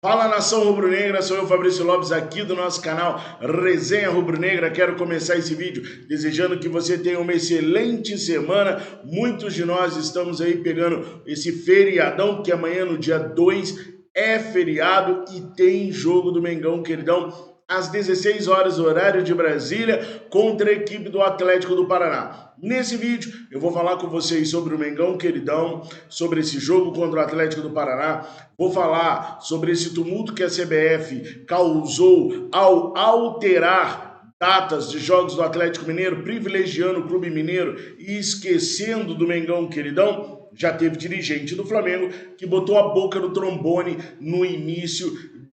Fala, nação rubro-negra, sou eu, Fabrício Lopes, aqui do nosso canal Resenha Rubro-Negra. Quero começar esse vídeo desejando que você tenha uma excelente semana. Muitos de nós estamos aí pegando esse feriadão, porque amanhã, no dia 2, é feriado e tem jogo do Mengão, queridão, às 16 horas, horário de Brasília, contra a equipe do Atlético do Paraná. Nesse vídeo, eu vou falar com vocês sobre o Mengão, queridão, sobre esse jogo contra o Atlético do Paraná. Vou falar sobre esse tumulto que a CBF causou ao alterar datas de jogos do Atlético Mineiro, privilegiando o Clube Mineiro e esquecendo do Mengão, queridão. Já teve dirigente do Flamengo que botou a boca no trombone no início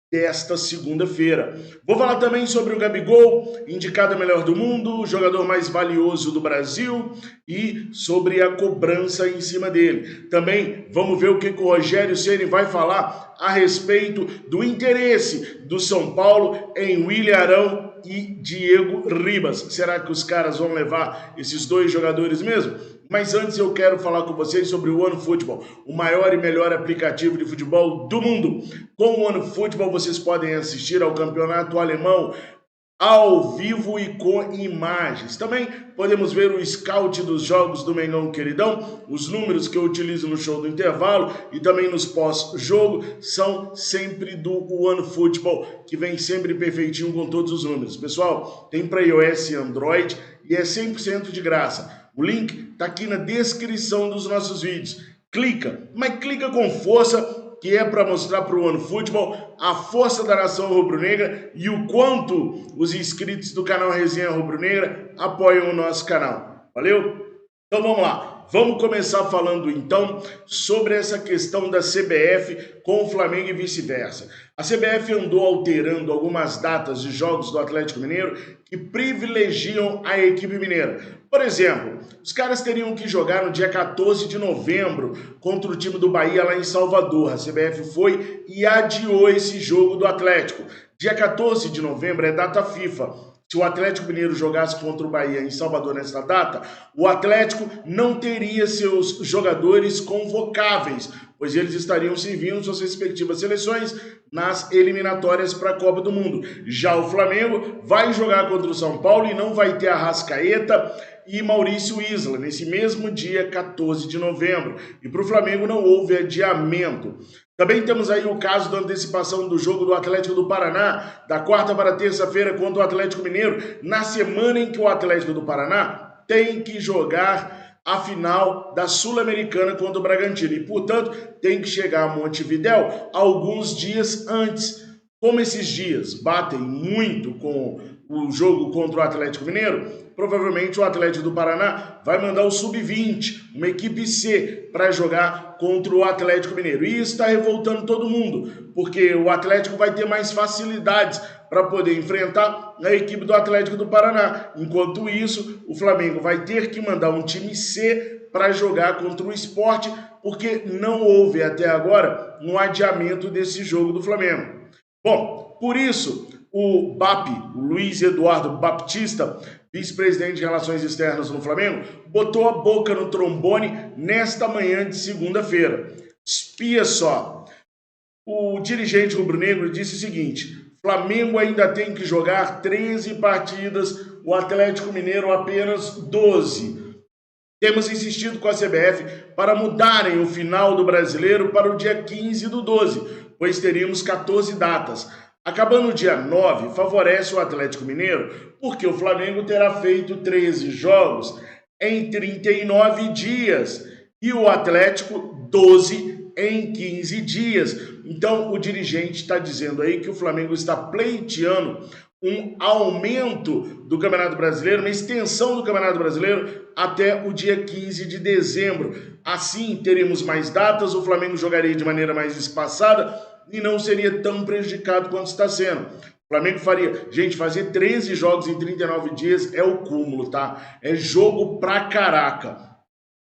desta segunda-feira. Vou falar também sobre o Gabigol, indicado a melhor do mundo, o jogador mais valioso do Brasil, e sobre a cobrança em cima dele. Também vamos ver o que o Rogério Ceni vai falar a respeito do interesse do São Paulo em William Arão e Diego Ribas. Será que os caras vão levar esses dois jogadores mesmo? Mas antes eu quero falar com vocês sobre o OneFootball, o maior e melhor aplicativo de futebol do mundo. Com o OneFootball vocês podem assistir ao campeonato alemão ao vivo e com imagens. Também podemos ver o scout dos jogos do Mengão, queridão. Os números que eu utilizo no show do intervalo e também nos pós-jogo são sempre do OneFootball, que vem sempre perfeitinho com todos os números. Pessoal, tem para iOS e Android e é 100% de graça. O link está aqui na descrição dos nossos vídeos. Clica, mas clica com força, que é para mostrar para o OneFootball a força da nação rubro-negra e o quanto os inscritos do canal Resenha Rubro-Negra apoiam o nosso canal. Valeu? Então vamos lá. Vamos começar falando então sobre essa questão da CBF com o Flamengo e vice-versa. A CBF andou alterando algumas datas de jogos do Atlético Mineiro que privilegiam a equipe mineira. Por exemplo, os caras teriam que jogar no dia 14 de novembro contra o time do Bahia lá em Salvador. A CBF foi e adiou esse jogo do Atlético. Dia 14 de novembro é data FIFA. Se o Atlético Mineiro jogasse contra o Bahia em Salvador nessa data, o Atlético não teria seus jogadores convocáveis, pois eles estariam servindo suas respectivas seleções nas eliminatórias para a Copa do Mundo. Já o Flamengo vai jogar contra o São Paulo e não vai ter Arrascaeta e Maurício Isla nesse mesmo dia 14 de novembro. E para o Flamengo não houve adiamento. Também temos aí o caso da antecipação do jogo do Atlético do Paraná, da quarta para terça-feira contra o Atlético Mineiro, na semana em que o Atlético do Paraná tem que jogar a final da Sul-Americana contra o Bragantino. E, portanto, tem que chegar a Montevidéu alguns dias antes. Como esses dias batem muito com o jogo contra o Atlético Mineiro, provavelmente o Atlético do Paraná vai mandar o Sub-20, uma equipe C, para jogar contra o Atlético Mineiro. E isso está revoltando todo mundo, porque o Atlético vai ter mais facilidades para poder enfrentar a equipe do Atlético do Paraná. Enquanto isso, o Flamengo vai ter que mandar um time C para jogar contra o Sport, porque não houve até agora um adiamento desse jogo do Flamengo. Bom, por isso, o BAP, o Luiz Eduardo Baptista, vice-presidente de Relações Externas no Flamengo, botou a boca no trombone nesta manhã de segunda-feira. Espia só. O dirigente rubro-negro disse o seguinte: Flamengo ainda tem que jogar 13 partidas, o Atlético Mineiro apenas 12. Temos insistido com a CBF para mudarem o final do Brasileiro para o dia 15 do 12, pois teríamos 14 datas. Acabando o dia 9, favorece o Atlético Mineiro, porque o Flamengo terá feito 13 jogos em 39 dias e o Atlético 12 em 15 dias. Então o dirigente está dizendo aí que o Flamengo está pleiteando um aumento do Campeonato Brasileiro, uma extensão do Campeonato Brasileiro até o dia 15 de dezembro. Assim teremos mais datas, o Flamengo jogaria de maneira mais espaçada e não seria tão prejudicado quanto está sendo. O Flamengo faria... Gente, fazer 13 jogos em 39 dias é o cúmulo, tá? É jogo pra caraca.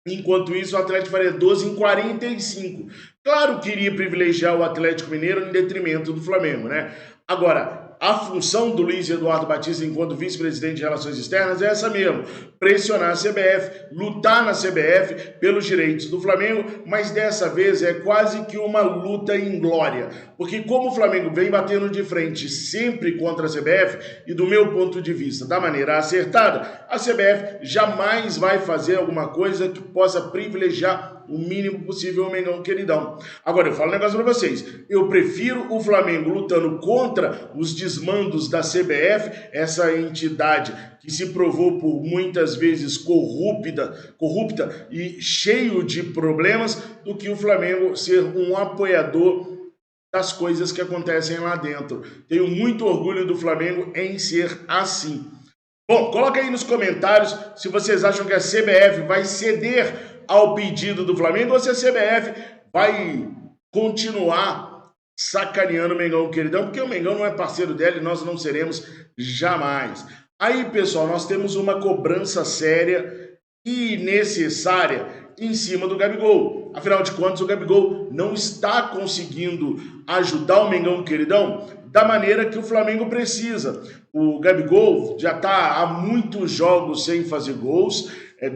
Enquanto isso, o Atlético faria 12 em 45. Claro que iria privilegiar o Atlético Mineiro em detrimento do Flamengo, né? Agora, a função do Luiz Eduardo Batista enquanto vice-presidente de Relações Externas é essa mesmo, pressionar a CBF, lutar na CBF pelos direitos do Flamengo, mas dessa vez é quase que uma luta inglória, porque como o Flamengo vem batendo de frente sempre contra a CBF, e do meu ponto de vista, da maneira acertada, a CBF jamais vai fazer alguma coisa que possa privilegiar o mínimo possível o Mengão queridão. Agora, eu falo um negócio pra vocês, eu prefiro o Flamengo lutando contra os desmandos da CBF, essa entidade que se provou por muitas vezes corrupta e cheio de problemas, do que o Flamengo ser um apoiador das coisas que acontecem lá dentro. Tenho muito orgulho do Flamengo em ser assim. Bom, coloca aí nos comentários se vocês acham que a CBF vai ceder ao pedido do Flamengo ou se a CBF vai continuar sacaneando o Mengão queridão, porque o Mengão não é parceiro dela e nós não seremos jamais. Aí, pessoal, nós temos uma cobrança séria e necessária em cima do Gabigol. Afinal de contas, o Gabigol não está conseguindo ajudar o Mengão queridão da maneira que o Flamengo precisa. O Gabigol já está há muitos jogos sem fazer gols,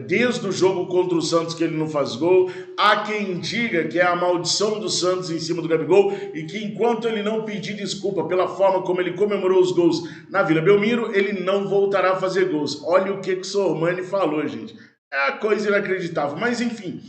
desde o jogo contra o Santos que ele não faz gol. Há quem diga que é a maldição do Santos em cima do Gabigol e que enquanto ele não pedir desculpa pela forma como ele comemorou os gols na Vila Belmiro, ele não voltará a fazer gols. Olha o que o Sormani falou, gente. É uma coisa inacreditável, mas enfim.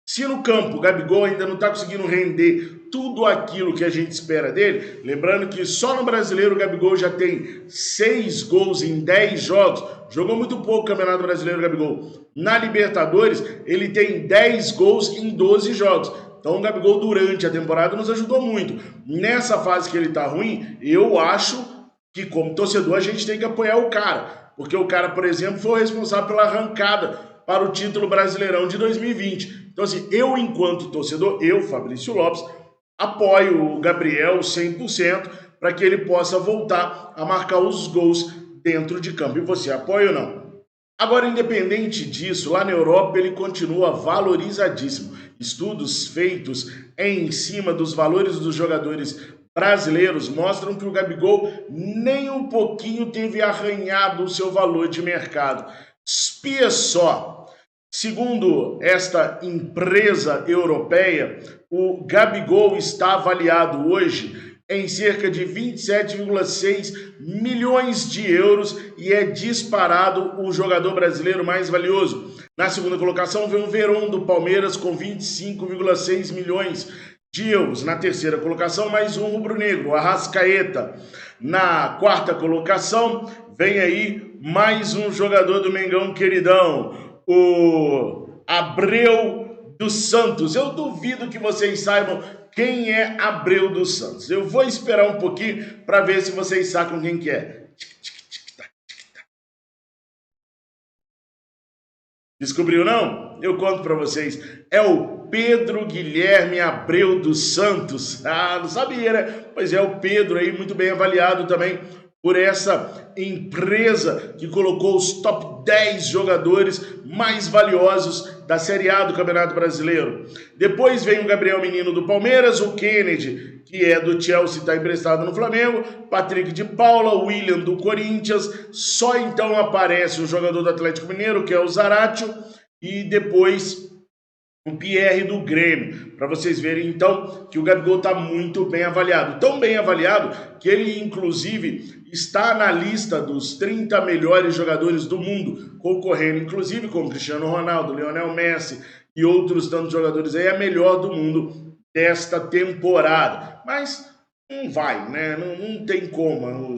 Se no campo o Gabigol ainda não está conseguindo render tudo aquilo que a gente espera dele, lembrando que só no Brasileiro o Gabigol já tem 6 gols em 10 jogos, jogou muito pouco o Campeonato Brasileiro, o Gabigol. Na Libertadores ele tem 10 gols em 12 jogos. Então o Gabigol durante a temporada nos ajudou muito. Nessa fase que ele está ruim, eu acho que como torcedor a gente tem que apoiar o cara, porque o cara, por exemplo, foi o responsável pela arrancada para o título Brasileirão de 2020. Então assim, eu enquanto torcedor, eu, Fabrício Lopes, apoio o Gabriel 100% para que ele possa voltar a marcar os gols dentro de campo. E você apoia ou não? Agora, independente disso, lá na Europa ele continua valorizadíssimo. Estudos feitos em cima dos valores dos jogadores brasileiros mostram que o Gabigol nem um pouquinho teve arranhado o seu valor de mercado. Espia só. Segundo esta empresa europeia, o Gabigol está avaliado hoje em cerca de 27,6 milhões de euros e é disparado o jogador brasileiro mais valioso. Na segunda colocação vem o Verón do Palmeiras com 25,6 milhões de euros. Na terceira colocação, mais um rubro-negro, o Arrascaeta. Na quarta colocação, vem aí mais um jogador do Mengão queridão, o Abreu dos Santos. Eu duvido que vocês saibam quem é Abreu dos Santos. Eu vou esperar um pouquinho para ver se vocês sacam quem que é. Descobriu não? Eu conto para vocês. É o Pedro Guilherme Abreu dos Santos. Ah, não sabia, né? Pois é, o Pedro aí muito bem avaliado também por essa empresa que colocou os top 10 jogadores mais valiosos da Série A do Campeonato Brasileiro. Depois vem o Gabriel Menino do Palmeiras, o Kennedy, que é do Chelsea, está emprestado no Flamengo, Patrick de Paula, o William do Corinthians, só então aparece o jogador do Atlético Mineiro, que é o Zaratio, e depois o Pierre do Grêmio, para vocês verem então que o Gabigol está muito bem avaliado. Tão bem avaliado que ele inclusive está na lista dos 30 melhores jogadores do mundo, concorrendo inclusive com Cristiano Ronaldo, Lionel Messi e outros tantos jogadores aí, a melhor do mundo desta temporada. Mas não vai, né? Não tem como.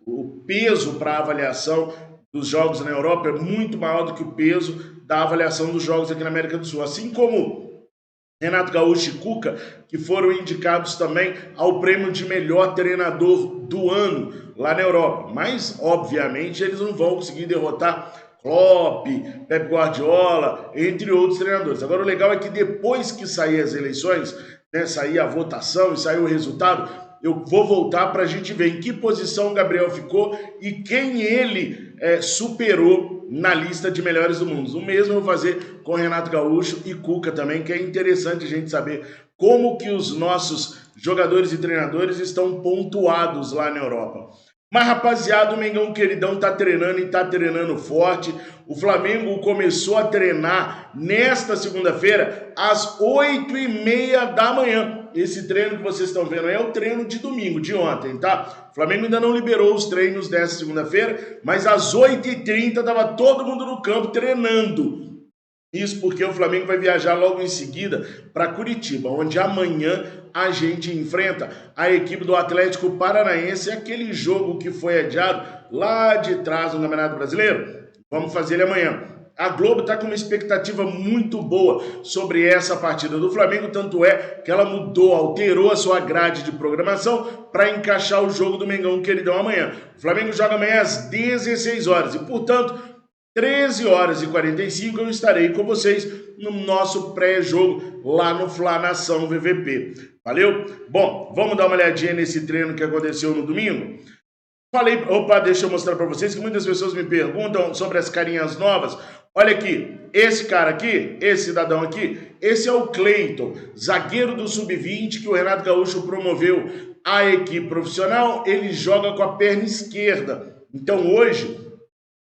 O peso para avaliação dos jogos na Europa é muito maior do que o peso da avaliação dos jogos aqui na América do Sul. Assim como Renato Gaúcho e Cuca, que foram indicados também ao prêmio de melhor treinador do ano lá na Europa. Mas, obviamente, eles não vão conseguir derrotar Klopp, Pep Guardiola, entre outros treinadores. Agora, o legal é que depois que sair as eleições, né, sair a votação e sair o resultado, eu vou voltar para a gente ver em que posição o Gabriel ficou e quem ele superou na lista de melhores do mundo. O mesmo eu vou fazer com Renato Gaúcho e Cuca também, que é interessante a gente saber como que os nossos jogadores e treinadores estão pontuados lá na Europa. Mas, rapaziada, o Mengão queridão tá treinando e tá treinando forte. O Flamengo começou a treinar nesta segunda-feira às 8h30 da manhã. Esse treino que vocês estão vendo aí é o treino de domingo, de ontem, tá? O Flamengo ainda não liberou os treinos dessa segunda-feira, mas às 8h30 tava todo mundo no campo treinando. Isso porque o Flamengo vai viajar logo em seguida para Curitiba, onde amanhã a gente enfrenta a equipe do Atlético Paranaense, aquele jogo que foi adiado lá de trás no Campeonato Brasileiro. Vamos fazer ele amanhã. A Globo está com uma expectativa muito boa sobre essa partida do Flamengo, tanto é que ela alterou a sua grade de programação para encaixar o jogo do Mengão queridão amanhã. O Flamengo joga amanhã às 16 horas e, portanto, 13h45 eu estarei com vocês no nosso pré-jogo lá no Fla Nação VVP. Valeu? Bom, vamos dar uma olhadinha nesse treino que aconteceu no domingo? Deixa eu mostrar para vocês que muitas pessoas me perguntam sobre as carinhas novas. Olha aqui, esse cara aqui, esse cidadão aqui, esse é o Cleiton, zagueiro do Sub-20 que o Renato Gaúcho promoveu à equipe profissional. Ele joga com a perna esquerda. Então hoje,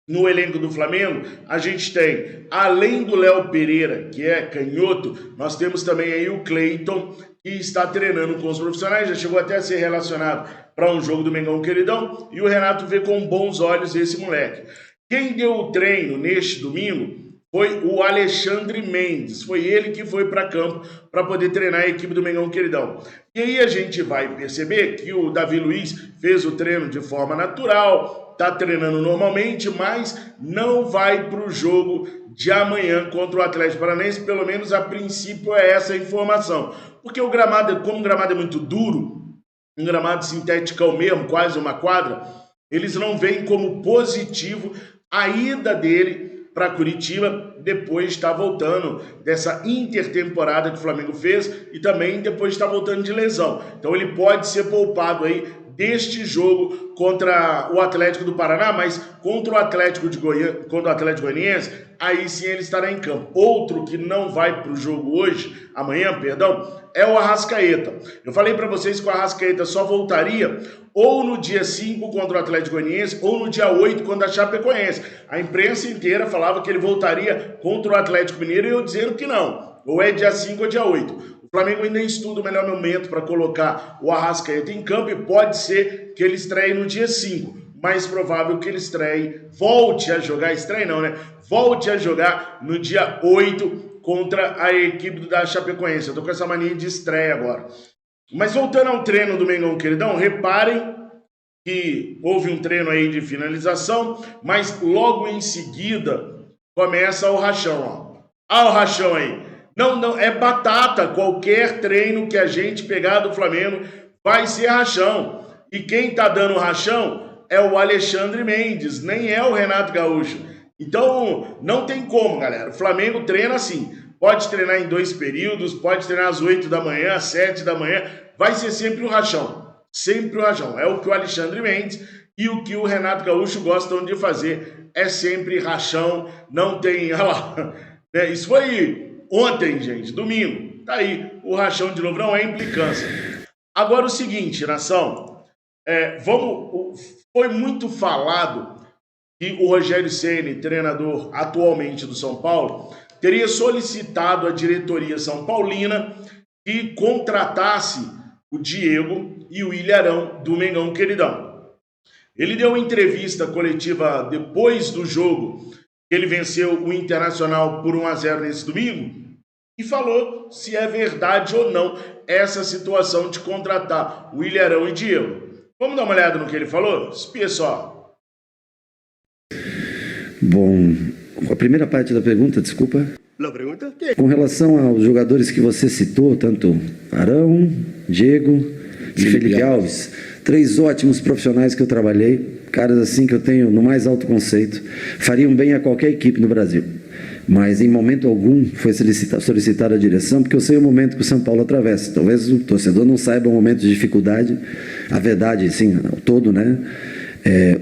no elenco do Flamengo, a gente tem, além do Léo Pereira, que é canhoto, nós temos também aí o Cleiton, que está treinando com os profissionais, já chegou até a ser relacionado para um jogo do Mengão queridão, e o Renato vê com bons olhos esse moleque. Quem deu o treino neste domingo foi o Alexandre Mendes, foi ele que foi para campo para poder treinar a equipe do Mengão queridão. E aí a gente vai perceber que o Davi Luiz fez o treino de forma natural, está treinando normalmente, mas não vai para o jogo de amanhã contra o Atlético Paranaense, pelo menos a princípio é essa a informação. Porque o gramado, como o gramado é muito duro, um gramado sintético mesmo, quase uma quadra, eles não veem como positivo a ida dele para Curitiba, depois está voltando dessa intertemporada que o Flamengo fez e também depois está voltando de lesão. Então ele pode ser poupado aí deste jogo contra o Atlético do Paraná, mas contra o Atlético Goianiense, aí sim ele estará em campo. Outro que não vai para o jogo hoje, amanhã, perdão, é o Arrascaeta. Eu falei para vocês que o Arrascaeta só voltaria ou no dia 5 contra o Atlético Goianiense ou no dia 8 contra a Chapecoense. A imprensa inteira falava que ele voltaria contra o Atlético Mineiro e eu dizendo que não. Ou é dia 5 ou dia 8. O Flamengo ainda estuda o melhor momento para colocar o Arrascaeta em campo e pode ser que ele estreie no dia 5. Mais provável que ele volte a jogar no dia 8 contra a equipe da Chapecoense. Eu tô com essa mania de estreia agora. Mas voltando ao treino do Mengão queridão, reparem que houve um treino aí de finalização, mas logo em seguida começa o rachão, ó. Olha o rachão aí. Não, é batata. Qualquer treino que a gente pegar do Flamengo vai ser rachão. E quem tá dando rachão é o Alexandre Mendes, nem é o Renato Gaúcho. Então, não tem como, galera. O Flamengo treina assim. Pode treinar em 2 períodos, pode treinar às 8 da manhã, às 7 da manhã. Vai ser sempre o rachão. Sempre o rachão. É o que o Alexandre Mendes e o que o Renato Gaúcho gostam de fazer. É sempre rachão. Não tem... Olha lá. Isso foi ontem, gente. Domingo. Tá aí. O rachão de novo. Não é implicância. Agora o seguinte, nação. Foi muito falado que o Rogério Ceni, treinador atualmente do São Paulo, teria solicitado à diretoria são paulina que contratasse o Diego e o Ilharão do Mengão queridão. Ele deu uma entrevista coletiva depois do jogo que ele venceu o Internacional por 1-0 nesse domingo e falou se é verdade ou não essa situação de contratar o Ilharão e Diego. Vamos dar uma olhada no que ele falou? Espia só. Bom, a primeira parte da pergunta, desculpa. Com relação aos jogadores que você citou, tanto Arão, Diego e Felipe Alves, 3 ótimos profissionais que eu trabalhei, caras assim que eu tenho no mais alto conceito, fariam bem a qualquer equipe no Brasil. Mas em momento algum foi solicitada a direção, porque eu sei o momento que o São Paulo atravessa. Talvez o torcedor não saiba o momento de dificuldade, a verdade, sim, ao todo, né?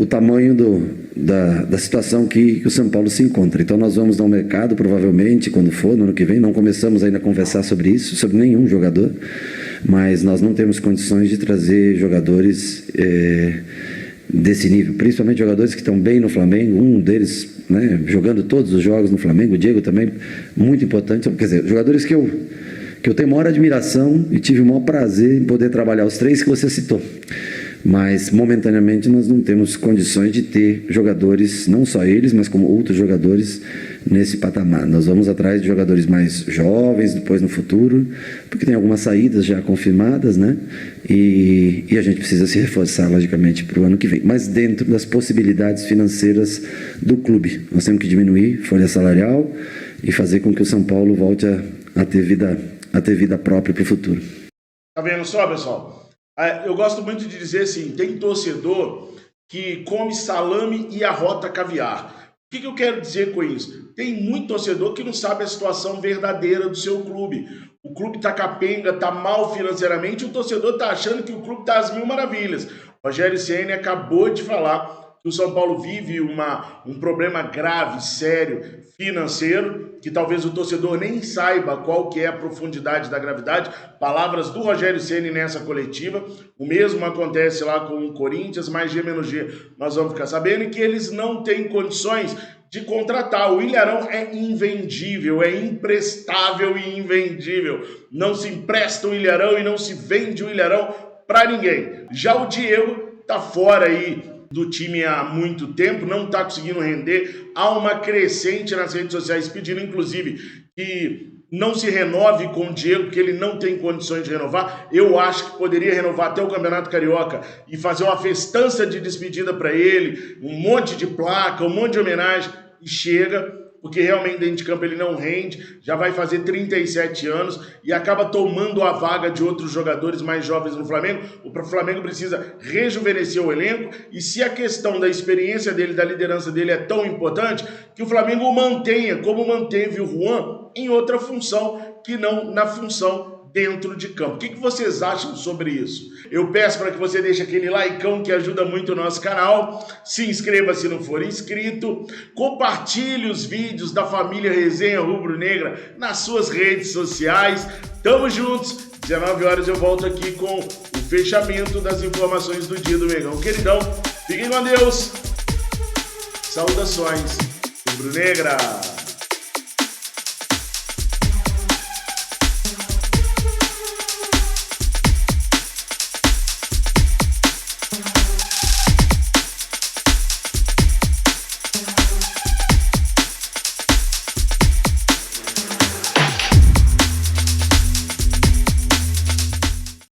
O tamanho da situação que o São Paulo se encontra. Então nós vamos ao mercado, provavelmente, quando for, no ano que vem. Não começamos ainda a conversar sobre isso, sobre nenhum jogador, mas nós não temos condições de trazer jogadores desse nível, principalmente jogadores que estão bem no Flamengo, um deles, né, jogando todos os jogos no Flamengo, o Diego também, muito importante, quer dizer, jogadores que eu tenho maior admiração e tive o maior prazer em poder trabalhar, os 3 que você citou. Mas, momentaneamente, nós não temos condições de ter jogadores, não só eles, mas como outros jogadores nesse patamar. Nós vamos atrás de jogadores mais jovens, depois no futuro, porque tem algumas saídas já confirmadas, né? E a gente precisa se reforçar, logicamente, para o ano que vem. Mas dentro das possibilidades financeiras do clube. Nós temos que diminuir folha salarial e fazer com que o São Paulo volte a ter vida própria para o futuro. Tá vendo só, pessoal? Eu gosto muito de dizer assim, tem torcedor que come salame e arrota caviar. O que eu quero dizer com isso? Tem muito torcedor que não sabe a situação verdadeira do seu clube. O clube tá capenga, tá mal financeiramente, o torcedor tá achando que o clube tá às mil maravilhas. O Rogério Ceni acabou de falar que o São Paulo vive um problema grave, sério, financeiro, que talvez o torcedor nem saiba qual que é a profundidade da gravidade. Palavras do Rogério Ceni nessa coletiva. O mesmo acontece lá com o Corinthians, mais G menos G nós vamos ficar sabendo, e que eles não têm condições de contratar. O Ilharão é invendível, é imprestável e invendível. Não se empresta o Ilharão e não se vende o Ilharão para ninguém. Já o Diego tá fora aí do time há muito tempo, não está conseguindo render. Há uma crescente nas redes sociais pedindo, inclusive, que não se renove com o Diego, que ele não tem condições de renovar. Eu acho que poderia renovar até o Campeonato Carioca e fazer uma festança de despedida para ele, um monte de placa, um monte de homenagem, e chega, porque realmente dentro de campo ele não rende, já vai fazer 37 anos e acaba tomando a vaga de outros jogadores mais jovens no Flamengo. O Flamengo precisa rejuvenescer o elenco, e se a questão da experiência dele, da liderança dele é tão importante, que o Flamengo o mantenha, como manteve o Juan, em outra função, que não na função dentro de campo. O que vocês acham sobre isso? Eu peço para que você deixe aquele likeão que ajuda muito o nosso canal, se inscreva se não for inscrito, compartilhe os vídeos da família Resenha Rubro-Negra nas suas redes sociais. Tamo juntos, 19 horas eu volto aqui com o fechamento das informações do dia do Mengão. Queridão, fiquem com Deus, saudações Rubro-Negra.